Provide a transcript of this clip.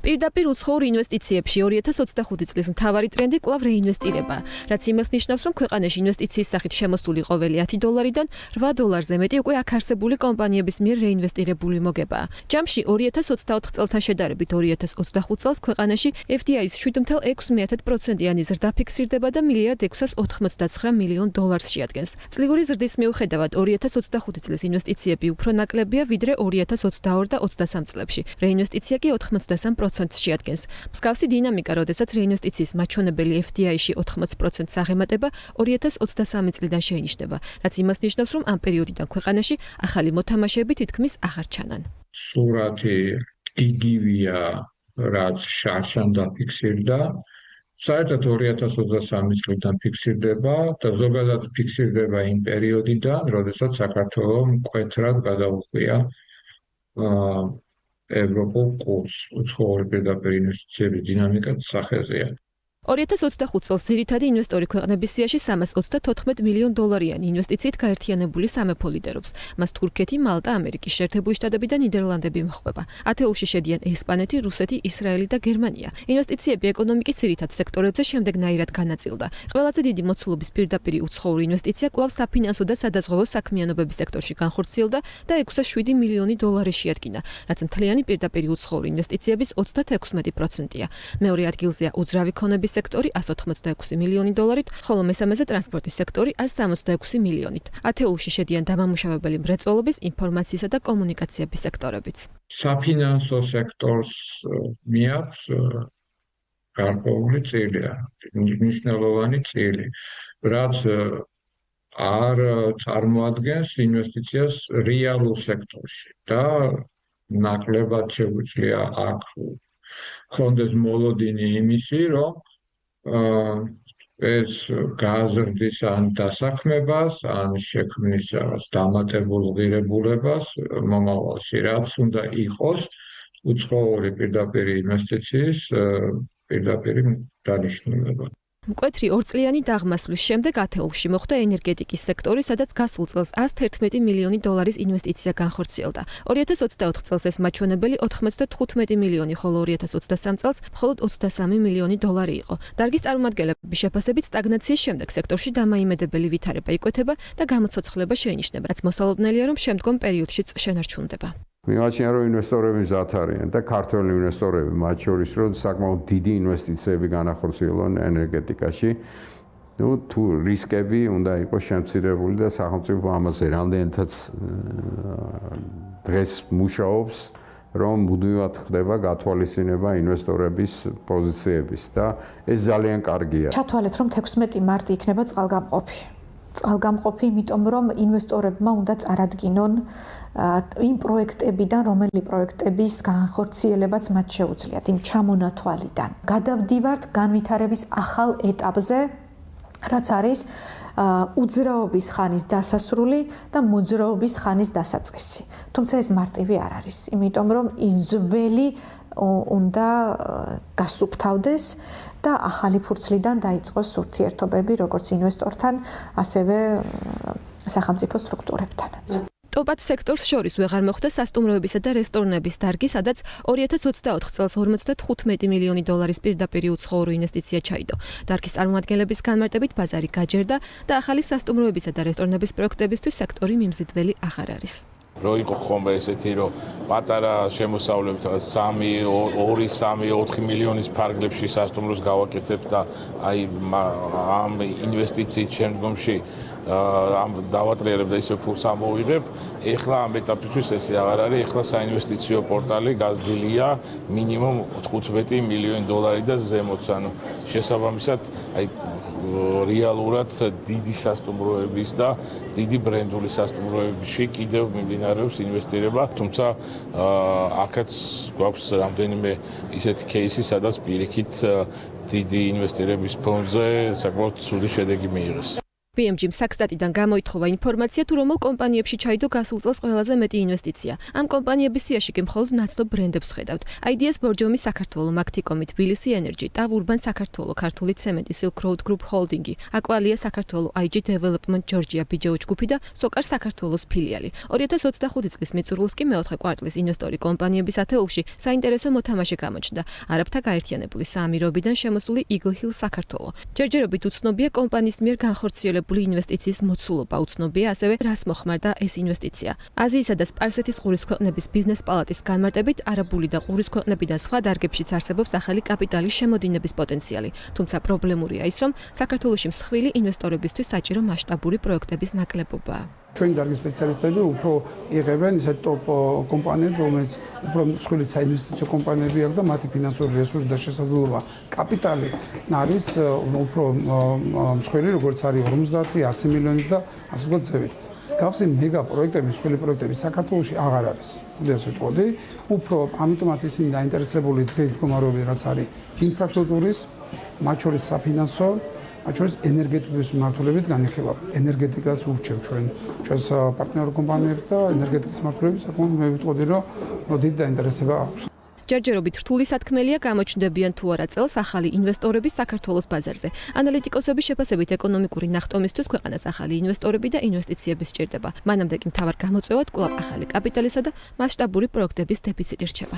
პირდაპირ უცხოურ ინვესტიციებში 2025 წლის მთავარი ტრენდი კვლავ რეინვესტირება, რაც იმას ნიშნავს, რომ ქვეყანაში ინვესტიციის სახით შემოსული ყოველი $10-დან $8 მეტი უკვე აქ არსებული კომპანიების მიერ რეინვესტირებული მოგებაა. ჯამში 2024 წელთან შედარებით 2025 წელს ქვეყანაში FDI-ის 7.6%-იანი ზრდა ფიქსირდება და $1.689 მილიონ შეადგენს. წლიური ზრდის მიუხედავად 2025 წლის ინვესტიციები უფრო ნაკლებია ვიდრე 2022 და 2023 წლებში. რეინვესტიცია კი 83% შეადგენს. მსგავსი დინამიკა, როდესაც რეინვესტიციის მაჩვენებელი FDI-ში 80%-ს აღემატება 2023 წლიდან შეინიშნება, რაც იმას ნიშნავს, რომ ამ პერიოდიდან ქვეყანაში ახალი მოთამაშეები თითქმის აღარ ჩანან. სურათი იგივეა, რაც შარშან დაფიქსირდა. საერთოდ 2023 წლიდან ფიქსირდება და ზოგადად ფიქსირდება იმ პერიოდიდან, როდესაც საქართველოს მკვეთრად გადაუხვია ევროპულ კურსს. უცხოური პირდაპირ ინვესტიციების დინამიკა სახეზეა. 2025 წელს ძირითადი ინვესტორი ქვეყნების სიაში $314 მილიონ ინვესტიციით გაერთიანებული სამეფო ლიდერობს. მას თურქეთი, მალტა, ამერიკის შეერთებული შტატები და ნიდერლანდები მოჰყვება. ათეულში შედიან ესპანეთი, რუსეთი, ისრაელი და გერმანია. ინვესტიციები ეკონომიკის ძირითად სექტორებზე შემდეგნაირად განაწილდა. ყველაზე დიდი მოცულობის პირდაპირ უცხოური ინვესტიცია კვლავ საფინანსო და სადაზღვევო საქმიანობების სექტორში განხორციელდა და $607 მილიონი შეადგინა, რაც მთლიანი პირდაპირ უცხოური ინვესტიციების 36%-ია. მეორე ადგილზეა უძრავი ქონების სექტორი $186 მილიონი, ხოლო მესამეზე ტრანსპორტის სექტორი $166 მილიონით. ათეულში შედიან დამამუშავებელი მრეწველობის, ინფორმაციისა და კომუნიკაციების სექტორებიც. საფინანსო სექტორს მიაქვს გარკვეული წილი, მნიშვნელოვანი წილი, რაც არ წარმოადგენს ინვესტიციას რეალურ სექტორში და ნაკლებად შეგვიძლია აქ ხონდეს მოლოდინი იმისი, რომ ეს გააზრდის ან დასაქმებას, ან შექმნის რაღაც დამატებულ ღირებულებას მომავალში, რაც უნდა იყოს უცხოური პირდაპირ ინვესტიციის პირდაპირ დანიშნულება. მკვეთრი ორწლიანი დაღმასვლის შემდეგ ათეულში მოხდა ენერგეტიკის სექტორი, სადაც გასულ წელს $111 მილიონი ინვესტიცია განხორციელდა. 2024 წელს ეს მაჩვენებელი 95 მილიონი, ხოლო 2023 წელს მხოლოდ $23 მილიონი იყო. დარგის წარმომადგენლების შეფასებით სტაგნაციის შემდეგ სექტორში დამაიმედებელი ვითარება იკვეთება და გამოცოცხლება შეინიშნება, რაც მოსალოდნელია, რომ შემდგომ პერიოდშიც შენარჩუნდება. მიმაჩნია, რომ ინვესტორები მზად არიან და ქართველი ინვესტორები, მათ შორის, რომ საკმაოდ დიდი ინვესტიციები განახორციელონ ენერგეტიკაში. თუ რისკები უნდა იყოს შემცირებული და სახელმწიფო ამაზე რამდენადაც დღეს მუშაობს, რომ მუდმივად ხდება გათვალისწინება ინვესტორების პოზიციების და ეს ძალიან კარგია. ჩათვალეთ, რომ 16 მარტი იქნება წყალგამყოფი. წყალგამყოფი, იმიტომ რომ ინვესტორებმა უნდა წარადგინონ იმ პროექტებიდან, რომელი პროექტების განხორციელებაც მათ შეუძლიათ, იმ ჩამონათვალიდან. გადავდივართ განვითარების ახალ ეტაპზე, რაც არის უძრაობის ხანის დასასრული და მოძრაობის ხანის დასაწყისი. თუმცა ეს მარტივი არ არის, იმიტომ რომ ის ძველი უნდა გასუფთავდეს და ახალი ფურცლიდან დაიწყოს ურთიერთობები როგორც ინვესტორთან, ასევე სახელმწიფო სტრუქტურებთანაც. ტოპად სექტორს შორის ვეღარ მოხვდა სასტუმროებისა და რესტორნების დარგი, სადაც 2024 წელს $55 მილიონი პირდაპირ უცხოური ინვესტიცია ჩაიდო. დარგის წარმომადგენლების განმარტებით ბაზარი გაჯერდა და ახალი სასტუმროებისა და რესტორნების პროექტებისთვის სექტორი მიმზიდველი აღარ არის. რო იყო ხომ ესეთი რომ პატარა შემოსავლებით 3-4 მილიონის ფარგლებში სასტუმროს გავაკეთებ და აი ამ ინვესტიციით შემდგომში ამ დავატრიალებ და ისე ფულს ამოვიღებ. ეხლა ამ ეტაპისთვის ესე აღარ არის. ეხლა საინვესტიციო პორტალი გაზრდილია მინიმუმ $15 მილიონი და ზემოთ. ანუ შესაბამისად აი რეალურად დიდი სასტუმროების და დიდი ბრენდული სასტუმროებში კიდევ მიმდინარეობს ინვესტირება, თუმცა აქაც გვაქვს რამდენიმე ისეთი кейსი, სადაც პირიქით დიდი ინვესტირების ფონზე საკმაოდ ცუდი შედეგი მიიღეს. BMG-მ საქსტატიდან გამოითხოვა ინფორმაცია, თუ რომელ კომპანიებში ჩაიდო გასულ წელს ყველაზე მეტი ინვესტიცია. ამ კომპანიების სიაში კი მხოლოდ ნაცნობ ბრენდებს ხედავთ. IDS Borjomi საქართველოს, Macticom, Tbilisi Energy, TAV Urban საქართველოს, ქართული ცემენტი, Silk Road Group Holding, Aqualia საქართველოს, IG Development Georgia BJO ჯგუფი და Sokar საქართველოს ფილიალი. 2025 წლის მიწურულს კი მეოთხე კვარტლის ინვესტორი კომპანიების ათეულში საინტერესო მოთამაშე გამოჩნდა. არაბთა გაერთიანებული საამიროებიდან შემოსული Eagle Hill საქართველოს. ჯერჯერობით უცნობია კომპანიის მიერ განხორციელებული ინვესტიციის მოცულობა, უცნობია ასევე რას მოხმარდა ეს ინვესტიცია. აზიისა და სპარსეთის ყურის ქვეყნების ბიზნეს პალატის განმარტებით, არაბული და ყურის ქვეყნებიდან სხვა დარგებშიც არსებობს ახალი კაპიტალის შემოდინების პოტენციალი. თუმცა პრობლემურია ის, რომ საქართველოში მსხვილი ინვესტორებისთვის საჭირო მასშტაბური პროექტების ნაკლებობაა. ჩვენი დარგის სპეციალისტები უფრო იღებენ ისეთ ტოპ კომპანიებს, რომელიც უფრო მსხვილი საინვესტიციო კომპანიები აქვს და მათი ფინანსური რესურსი და შესაძლებლობა კაპიტალი არის უფრო მსხვილი, როგორც არის 50, 100 მილიონის და ასე ვთქვათ. მსგავსი მეგა პროექტები, მსხვილი პროექტები საქართველოში აღარ არის. ასე ვთქვი, უფრო ამიტომაც ისინი დაინტერესებული დღეს მდგომარეობით, რაც არის ინფრასტრუქტურის, მათ შორის საფინანსო, მათ შორის ენერგეტიკის მმართველობით განიხილავ. ენერგეტიკას ურჩევ ჩვენს პარტნიორ კომპანიებს და ენერგეტიკის მმართველები საკმაოდ მე ვიტყოდი, რომ დიდი დაინტერესება აქვს. ჯერჯერობით რთული სათქმელია გამოჩნდებიან თუ არა წელს ახალი ინვესტორები საქართველოს ბაზარზე. ანალიტიკოსების შეფასებით ეკონომიკური ნახტომისთვის ქვეყანას ახალი ინვესტორები და ინვესტიციები სჭირდება. მანამდე კი მთავარ გამოწვევად კვლავ ახალი კაპიტალისა და მასშტაბური პროექტების დეფიციტი რჩება.